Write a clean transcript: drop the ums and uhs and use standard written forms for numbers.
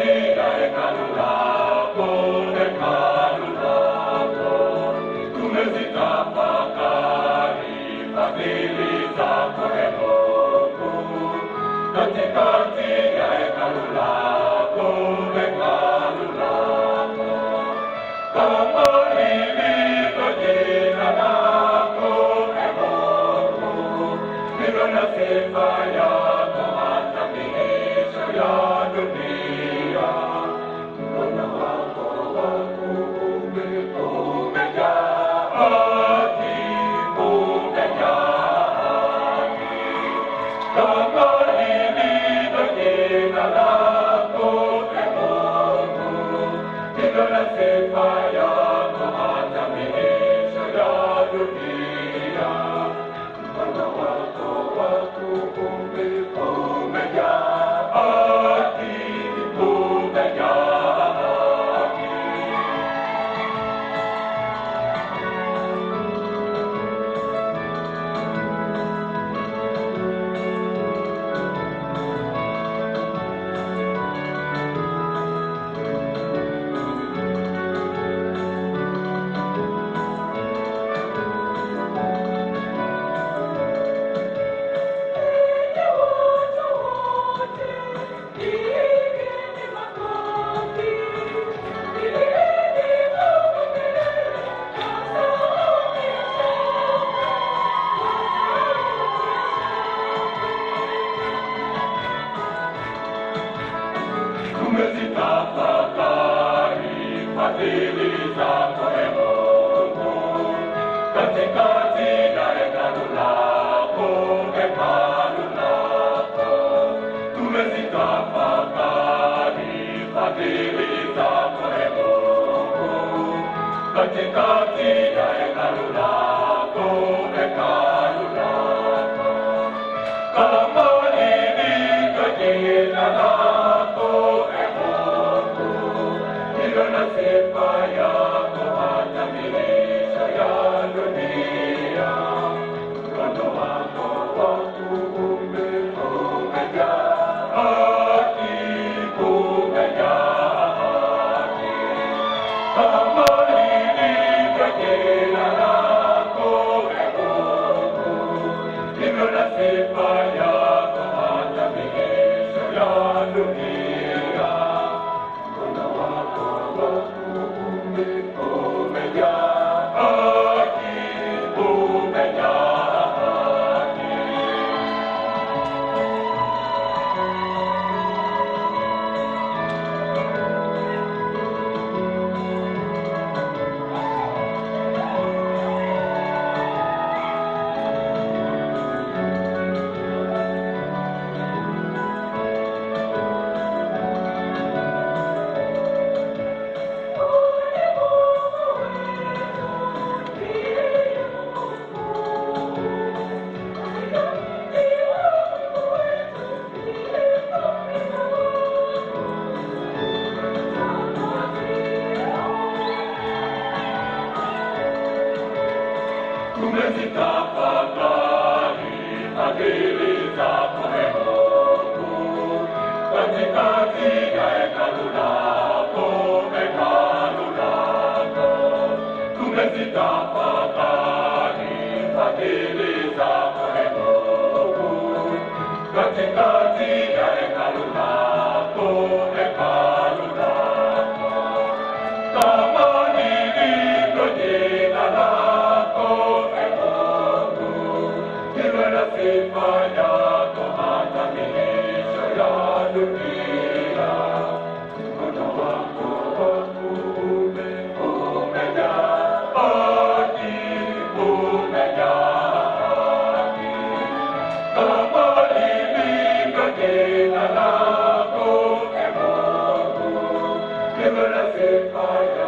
ya hekalu lako, hekalu lako. Tumezitafakari fadhili zako, Ee Mungu, katikati ya hekalu lako, hekalu lako. Kama lilivyo jina lako, Ee Mungu, ndivyo na sifa yako hata miisho ya dunia. Mkono wako wa kuume umejaa haki, umejaa haki. Kama lilivyo jina lako, Ee Mungu, ndivyo na sifa yako hata miisho ya dunia. Mkono wako wa kuume umejaa haki, umejaa haki. Tumezitafakari fadhili zako, Ee Mungu, katikati ya hekalu lako, hekalu lako. Tumezitafakari fadhili zako, Ee Mungu, katikati ya hekalu lako, hekalu lako. Kama lilivyo jina lako, Ee Mungu, ndivyo na sifa yako hata miisho ya dunia. Mkono wako wa kuume umejaa haki, umejaa haki. Kama lilivyo jina lako, Ee Mungu, ndivyo na sifa yako hata miisho ya dunia. Mkono wako wa kuume umejaa haki, umejaa haki. Tumezitafakari fadhili zako, Ee Mungu, katikati ya hekalu lako, hekalu lako. Tumezitafakari fadhili zako, Ee Mungu, katikati ya hekalu lako, hekalu lako. Kama lilivyo jina lako, Ee Mungu, ndivyo na sifa yako hata miisho ya dunia. Mkono wako wa kuume umejaa haki, umejaa haki. Kama lilivyo jina lako, Ee Mungu, ndivyo na sifa yako